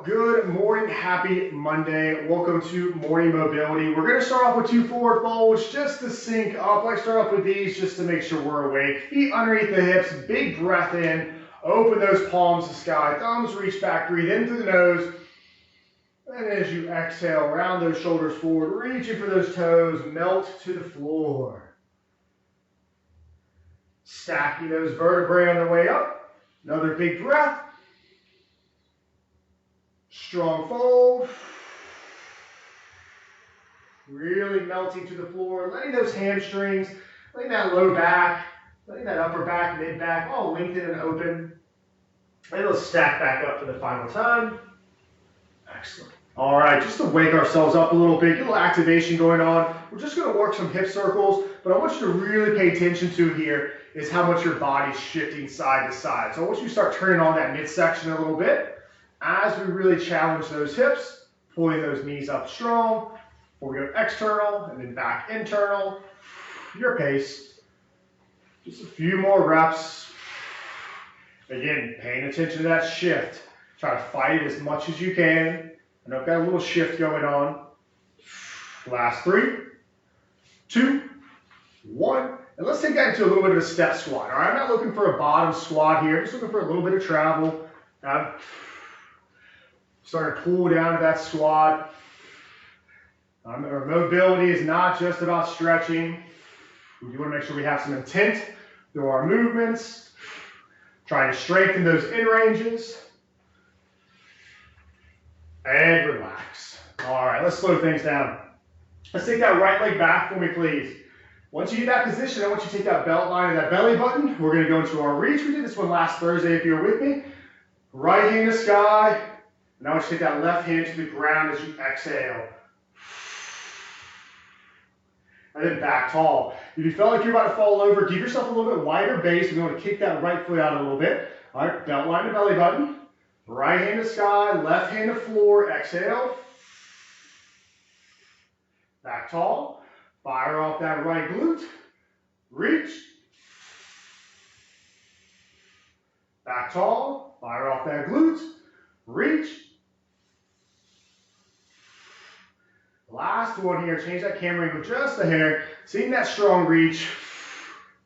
Good morning, happy Monday. Welcome to Morning Mobility. We're going to start off with 2 forward folds just to sync up. Let's start off with these just to make sure we're awake. Feet underneath the hips, big breath in. Open those palms to sky. Thumbs reach back, breathe in through the nose. And as you exhale, round those shoulders forward, reaching for those toes, melt to the floor. Stacking those vertebrae on the way up. Another big breath. Strong fold. Really melting to the floor, letting those hamstrings, letting that low back, letting that upper back, mid back, all lengthen and open. And let's stack back up for the final time. Excellent. All right, just to wake ourselves up a little bit, get a little activation going on. We're just going to work some hip circles, but I want you to really pay attention to here is how much your body's shifting side to side. So I want you to start turning on that midsection a little bit as we really challenge those hips, pulling those knees up strong. Before we go external and then back internal, your pace. Just a few more reps. Again, paying attention to that shift. Try to fight it as much as you can. And I've got a little shift going on. Last 3, 2, 1. And let's take that into a little bit of a step squat. All right, I'm not looking for a bottom squat here. I'm just looking for a little bit of travel. Start to pull down to that squat. Our mobility is not just about stretching. We want to make sure we have some intent through our movements. Trying to strengthen those in ranges. And relax. All right, let's slow things down. Let's take that right leg back for me, please. Once you get that position, I want you to take that belt line and that belly button. We're going to go into our reach. We did this one last Thursday if you were with me. Right hand to sky. Now I want you to take that left hand to the ground as you exhale. And then back tall. If you felt like you're about to fall over, give yourself a little bit wider base. We want to kick that right foot out a little bit. All right, belt line to belly button. Right hand to sky, left hand to floor. Exhale. Back tall. Fire off that right glute. Reach. Back tall. Fire off that glute. Reach. Last one here, change that camera angle just a hair. Seeing that strong reach,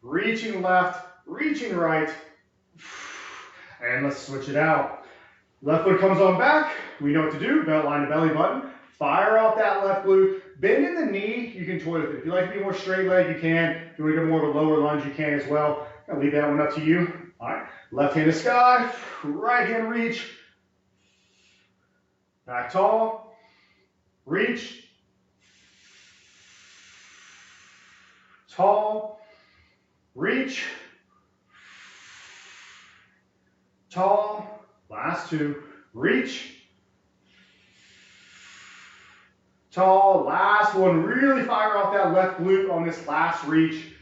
reaching left, reaching right, and let's switch it out. Left foot comes on back, we know what to do, belt line to belly button, fire off that left glute, bend in the knee, you can toy with it. If you like to be more straight leg, you can. If you want to go more of a lower lunge, you can as well. I'll leave that one up to you. All right, left hand to sky, right hand reach, back tall, reach, tall, reach, tall, last 2, reach, tall, last one, really fire off that left glute on this last reach.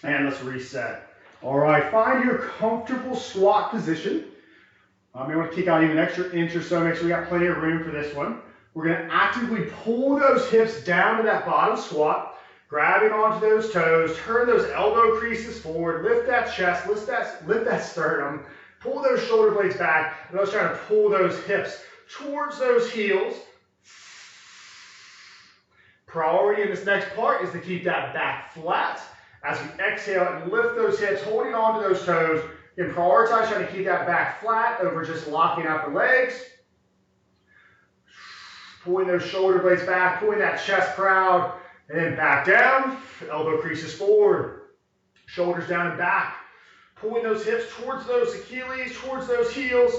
And let's reset. All right, find your comfortable squat position. You want to kick out even an extra inch or so, make sure we got plenty of room for this one. We're going to actively pull those hips down to that bottom squat, grabbing onto those toes, turn those elbow creases forward, lift that chest, lift that sternum, pull those shoulder blades back, and let's try to pull those hips towards those heels. Priority in this next part is to keep that back flat as we exhale and lift those hips, holding onto those toes. You can prioritize trying to keep that back flat over just locking out the legs. Pulling those shoulder blades back, pulling that chest proud, and then back down, elbow creases forward, shoulders down and back. Pulling those hips towards those Achilles, towards those heels.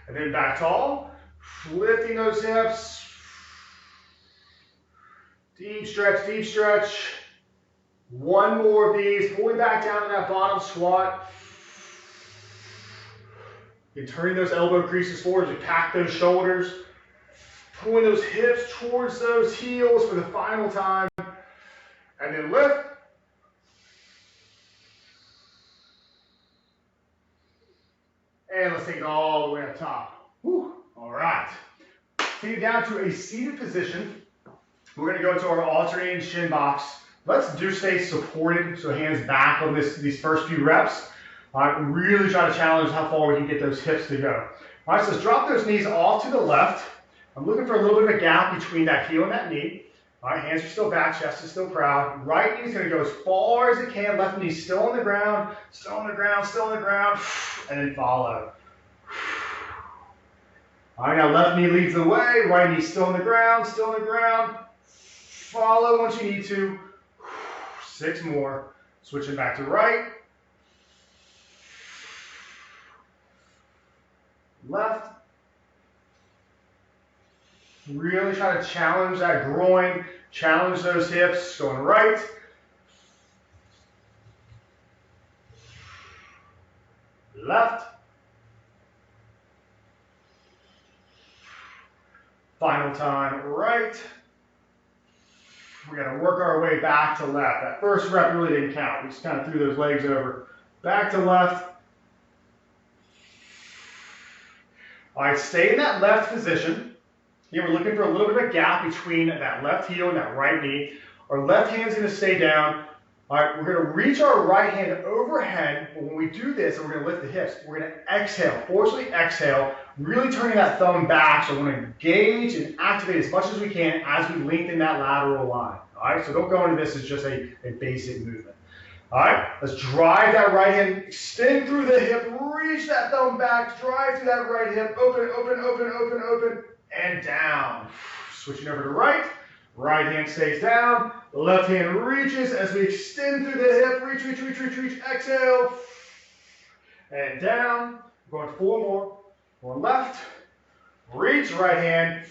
And then back tall, lifting those hips. Deep stretch, deep stretch. One more of these, pulling back down to that bottom squat. And turning those elbow creases forward as we pack those shoulders. Pulling those hips towards those heels for the final time. And then lift. And let's take it all the way up top. Whew. All right. Take it down to a seated position. We're going to go into our alternating shin box. Let's do stay supported, so hands back on these first few reps. All right, really try to challenge how far we can get those hips to go. All right, so let's drop those knees off to the left. I'm looking for a little bit of a gap between that heel and that knee. All right, hands are still back, chest is still proud. Right knee is going to go as far as it can. Left knee still on the ground, still on the ground, still on the ground, and then follow. All right, now left knee leads the way. Right knee still on the ground, still on the ground. Follow once you need to. 6 more. Switching back to right. Left. Really try to challenge that groin, challenge those hips. Going right. Left. Final time, right. We got to work our way back to left. That first rep really didn't count. We just kind of threw those legs over. Back to left. All right, stay in that left position. Here we're looking for a little bit of a gap between that left heel and that right knee. Our left hand's going to stay down. All right, we're going to reach our right hand overhead, but when we do this, and we're going to lift the hips, we're going to exhale, forcefully exhale, really turning that thumb back. So we're going to engage and activate as much as we can as we lengthen that lateral line. All right, so don't go into this as just a basic movement. All right, let's drive that right hand, extend through the hip, reach that thumb back, drive through that right hip, open, open, open, open, open, and down. Switching over to right. Right hand stays down, the left hand reaches as we extend through the hip, reach, reach, reach, reach, reach, exhale, and down. We're going 4 more. One left, reach, right hand,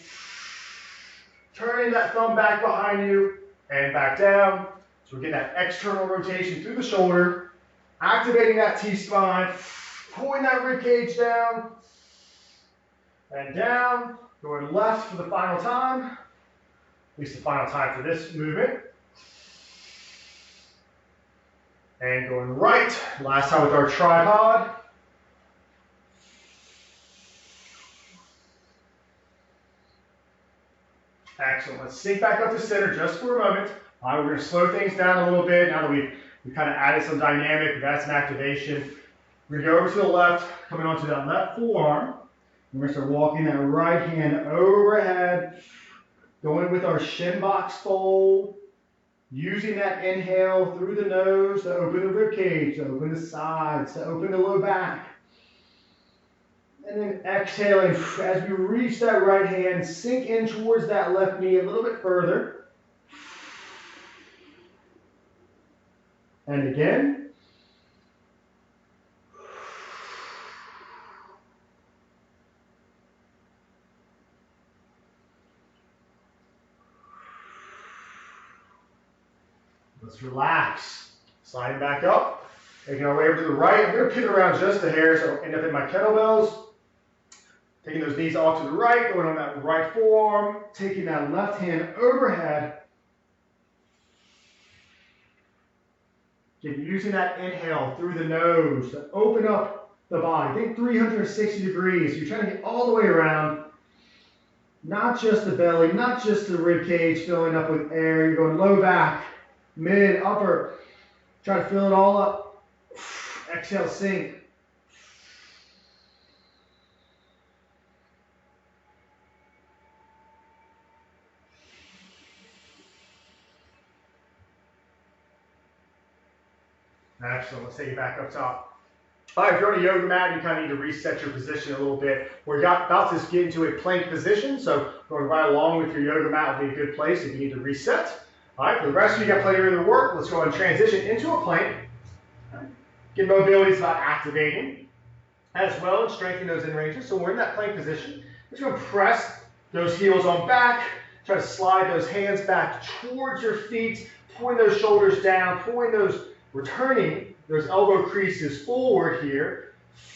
turning that thumb back behind you, and back down. So we're getting that external rotation through the shoulder, activating that T-spine, pulling that rib cage down, and down. Going left for the final time. At least the final time for this movement. And going right, last time with our tripod. Excellent, let's sink back up to center just for a moment. All right, we're gonna slow things down a little bit now that we've kind of added some dynamic, we've added some activation. We're gonna go over to the left, coming onto that left forearm. We're gonna start walking that right hand overhead. Going with our shin box fold, using that inhale through the nose to open the rib cage, to open the sides, to open the low back. And then exhaling as we reach that right hand, sink in towards that left knee a little bit further. And again. Let's relax. Sliding back up. Taking our way over to the right. I'm going to pivot around just a hair so I'll end up in my kettlebells. Taking those knees off to the right, going on that right forearm. Taking that left hand overhead. Again, using that inhale through the nose to open up the body. Think 360 degrees. You're trying to get all the way around. Not just the belly, not just the rib cage filling up with air. You're going low back, mid, upper. Try to fill it all up. Exhale, sink. Excellent. Let's take it back up top. All right, if you're on a yoga mat, you kind of need to reset your position a little bit. We're about to get into a plank position, so going right along with your yoga mat will be a good place if you need to reset. All right, for the rest of you got plenty of room to work. Let's go and transition into a plank. Get mobility is about activating as well and strengthening those in ranges. So we're in that plank position. We're just going to press those heels on back. Try to slide those hands back towards your feet, pulling those shoulders down, pulling those, returning those elbow creases forward here.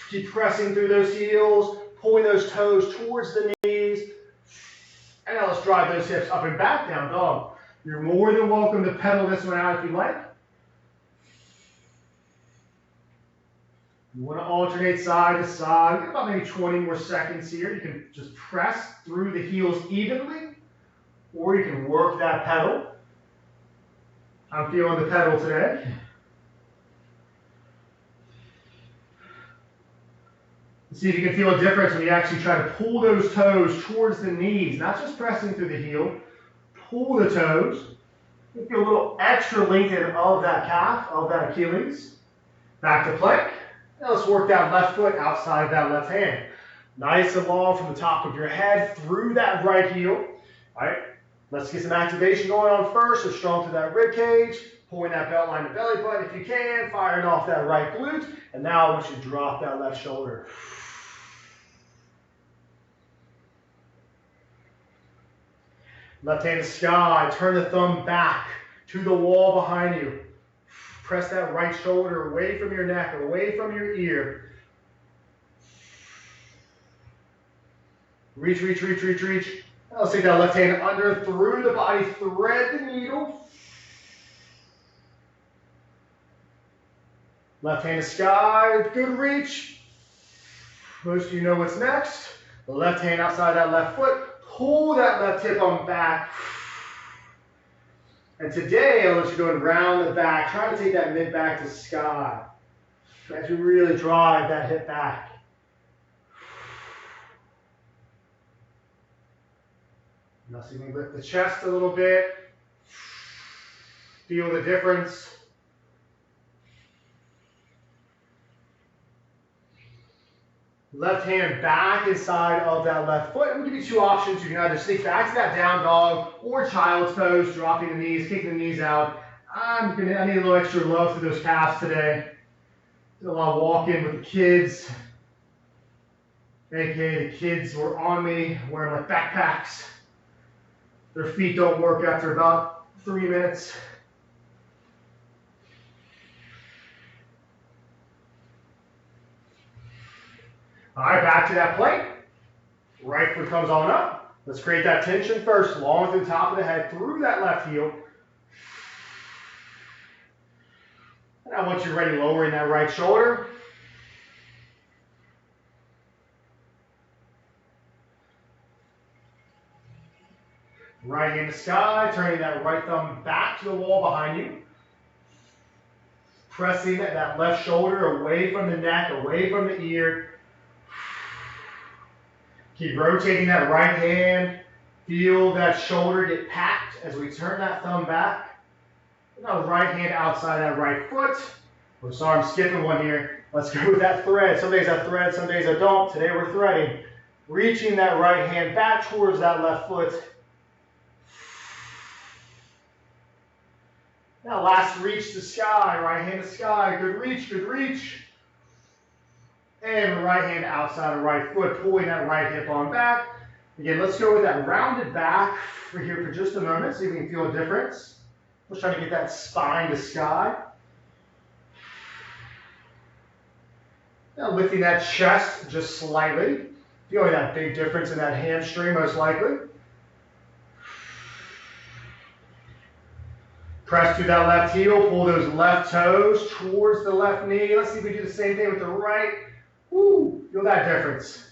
Keep pressing through those heels, pulling those toes towards the knees. And now let's drive those hips up and back, down dog. You're more than welcome to pedal this one out if you like. You want to alternate side to side. We've got about maybe 20 more seconds here. You can just press through the heels evenly, or you can work that pedal. I'm feeling the pedal today. See if you can feel a difference when you actually try to pull those toes towards the knees, not just pressing through the heel. Pull the toes. You feel a little extra lengthen of that calf, of that Achilles. Back to plank. Now let's work that left foot outside of that left hand. Nice and long from the top of your head through that right heel. All right, let's get some activation going on first. So strong through that rib cage, pulling that belt line to belly button if you can, firing off that right glute. And now I want you to drop that left shoulder. Left hand to sky, turn the thumb back to the wall behind you. Press that right shoulder away from your neck, away from your ear. Reach, reach, reach, reach, reach. Now let's take that left hand under, through the body, thread the needle. Left hand to sky, good reach. Most of you know what's next. The left hand outside that left foot. Pull that left hip on back. And today, I'll let you go and round the back. Try to take that mid back to sky. As you really drive that hip back. Now see, we lift the chest a little bit. Feel the difference. Left hand back inside of that left foot. We'll give you two options. You can either sneak back to that down dog or child's pose, dropping the knees, kicking the knees out. I need a little extra love for those calves today. Did a lot of walking with the kids. AKA the kids were on me wearing like backpacks. Their feet don't work after about 3 minutes. All right, back to that plank. Right foot comes on up. Let's create that tension first, long through the top of the head, through that left heel. And now once you're ready, lowering that right shoulder. Right hand to sky, turning that right thumb back to the wall behind you. Pressing that left shoulder away from the neck, away from the ear. Keep rotating that right hand. Feel that shoulder get packed as we turn that thumb back. Now right hand outside that right foot. I'm sorry, I'm skipping one here. Let's go with that thread. Some days I thread, some days I don't. Today we're threading. Reaching that right hand back towards that left foot. Now last reach to sky, right hand to sky. Good reach, good reach. And right hand outside of right foot, pulling that right hip on back. Again, let's go with that rounded back for here for just a moment, see if we can feel a difference. Let's try to get that spine to sky. Now lifting that chest just slightly. Feeling that big difference in that hamstring most likely. Press through that left heel, pull those left toes towards the left knee. Let's see if we do the same thing with the right. Woo, feel that difference.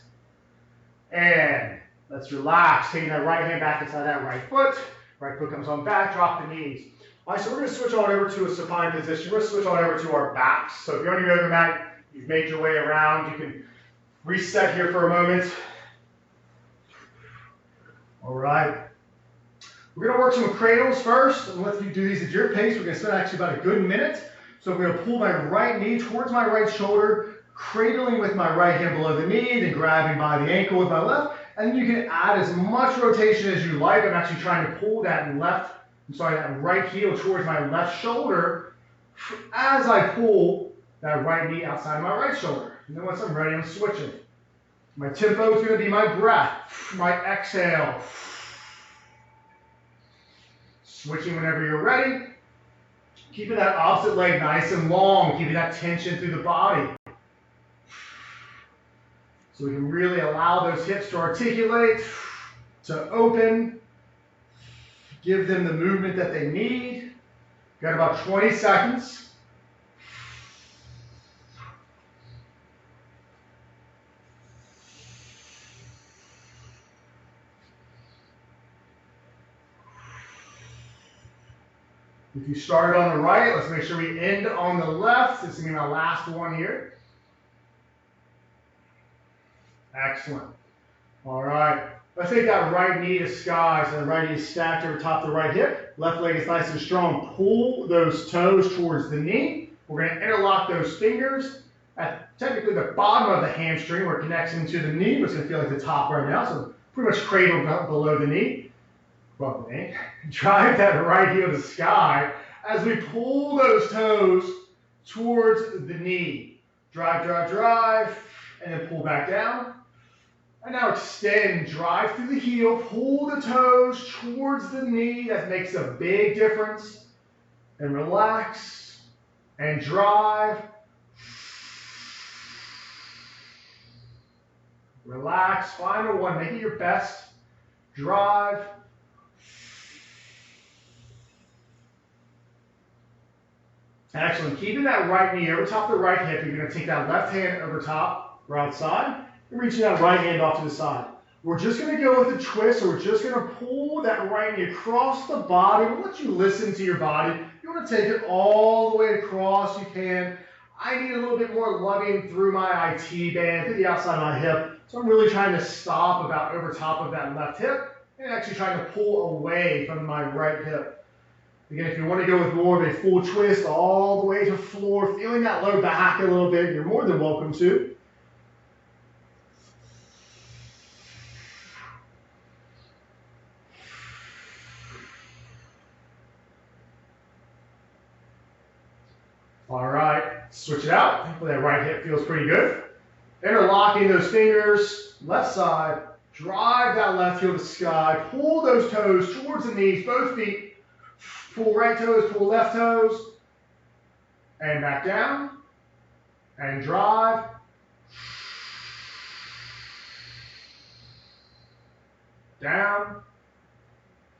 And let's relax, taking that right hand back inside that right foot. Right foot comes on back, drop the knees. All right, so we're going to switch on over to a supine position. We're going to switch on over to our backs. So if you're on your yoga mat, you've made your way around, you can reset here for a moment. All right. We're going to work some cradles first, and let's do these at your pace. We're going to spend actually about a good minute. So I'm going to pull my right knee towards my right shoulder, cradling with my right hand below the knee, then grabbing by the ankle with my left. And then you can add as much rotation as you like. I'm actually trying to pull that right heel towards my left shoulder as I pull that right knee outside my right shoulder. And then once I'm ready, I'm switching. My tempo is going to be my breath, my exhale. Switching whenever you're ready. Keeping that opposite leg nice and long, keeping that tension through the body. So we can really allow those hips to articulate, to open, give them the movement that they need. Got about 20 seconds. If you started on the right, let's make sure we end on the left. This is going to be my last one here. Excellent. All right. Let's take that right knee to sky. So the right knee is stacked over top the right hip. Left leg is nice and strong. Pull those toes towards the knee. We're going to interlock those fingers at technically the bottom of the hamstring where it connects into the knee, but it's going to feel like the top right now. So pretty much cradle below the knee. Above the knee. Drive that right heel to sky as we pull those toes towards the knee. Drive, drive, drive, and then pull back down. And now extend, drive through the heel, pull the toes towards the knee. That makes a big difference. And relax and drive. Relax, final one, make it your best. Drive. Excellent, keeping that right knee over top of the right hip. You're gonna take that left hand over top, right side. Reaching that right hand off to the side. We're just going to go with a twist, so we're just going to pull that right knee across the body. We'll let you listen to your body. If you want to take it all the way across, you can. I need a little bit more lugging through my IT band, through the outside of my hip. So I'm really trying to stop about over top of that left hip and actually trying to pull away from my right hip. Again, if you want to go with more of a full twist all the way to floor, feeling that low back a little bit, you're more than welcome to. All right, switch it out. Hopefully that right hip feels pretty good. Interlocking those fingers, left side, drive that left heel to sky, pull those toes towards the knees, both feet, pull right toes, pull left toes, and back down, and drive. Down,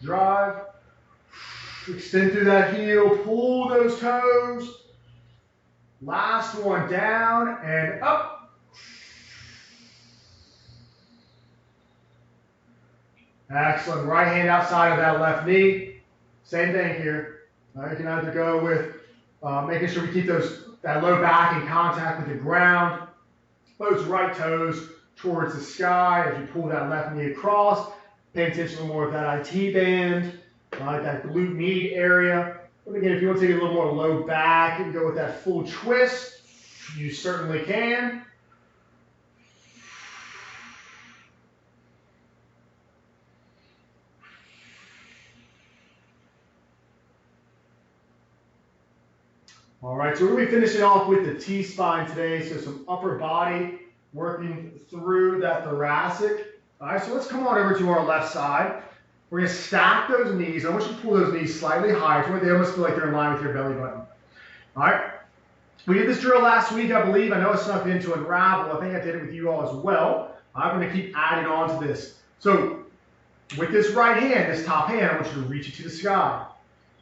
drive, extend through that heel, pull those toes. Last one, down and up. Excellent. Right hand outside of that left knee. Same thing here. You can either go with making sure we keep that low back in contact with the ground. Those right toes towards the sky as you pull that left knee across. Pay attention to more of that IT band, that glute med area. But again, if you want to take it a little more low back and go with that full twist, you certainly can. All right, so we're going to be finishing off with the T-spine today. So some upper body working through that thoracic. All right, so let's come on over to our left side. We're going to stack those knees. I want you to pull those knees slightly higher to where they almost feel like they're in line with your belly button. All right. We did this drill last week, I believe. I know it snuck into Unravel. I think I did it with you all as well. I'm going to keep adding on to this. So with this right hand, this top hand, I want you to reach it to the sky.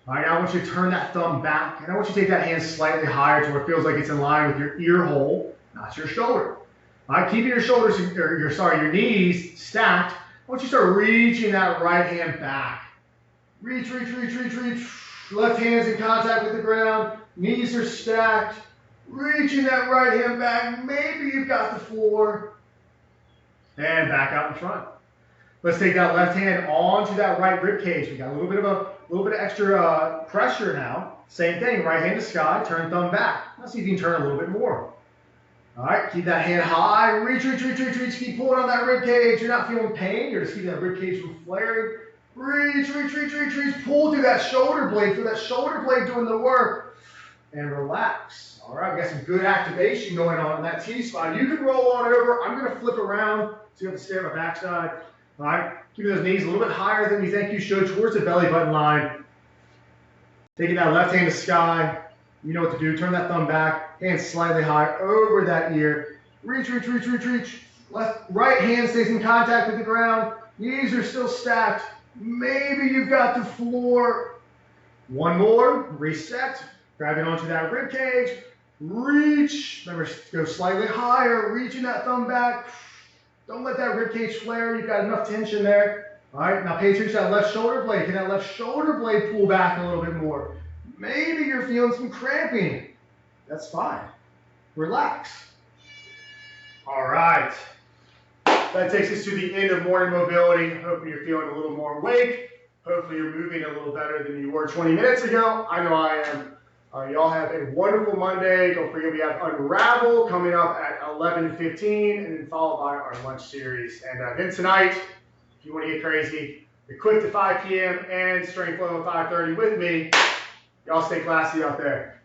All right, now I want you to turn that thumb back, and I want you to take that hand slightly higher to where it feels like it's in line with your ear hole, not your shoulder. All right, keeping your shoulders, your knees stacked. I want you to start reaching that right hand back. Reach, reach, reach, reach, reach. Left hand's in contact with the ground. Knees are stacked. Reaching that right hand back. Maybe you've got the floor. And back out in front. Let's take that left hand onto that right rib cage. We got a little bit of extra pressure now. Same thing, right hand to sky, turn thumb back. Let's see if you can turn a little bit more. All right, keep that hand high, reach, reach, reach, reach, reach. Keep pulling on that rib cage. You're not feeling pain. You're just keeping that rib cage from flaring. Reach, reach, reach, reach, reach. Pull through that shoulder blade. Feel that shoulder blade doing the work. And relax. All right, we got some good activation going on in that T-spine. You can roll on over. I'm going to flip around so you have to stay on my backside. All right, keeping those knees a little bit higher than you think you should towards the belly button line. Taking that left hand to sky. You know what to do. Turn that thumb back. Hand slightly high over that ear. Reach, reach, reach, reach, reach. Right hand stays in contact with the ground. Knees are still stacked. Maybe you've got the floor. One more. Reset. Grab it onto that rib cage. Reach. Remember, go slightly higher. Reaching that thumb back. Don't let that rib cage flare. You've got enough tension there. All right. Now pay attention to that left shoulder blade. Can that left shoulder blade pull back a little bit more? Maybe you're feeling some cramping. That's fine. Relax. All right. that takes us to the end of morning mobility. Hopefully you're feeling a little more awake. Hopefully you're moving a little better than you were 20 minutes ago. I know I am. Y'all have a wonderful Monday. Don't forget we have Unravel coming up at 11:15 and then followed by our lunch series. And then tonight, if you want to get crazy, the Quick to 5 p.m. and Strength Flow at 5:30 with me. Y'all stay classy out there.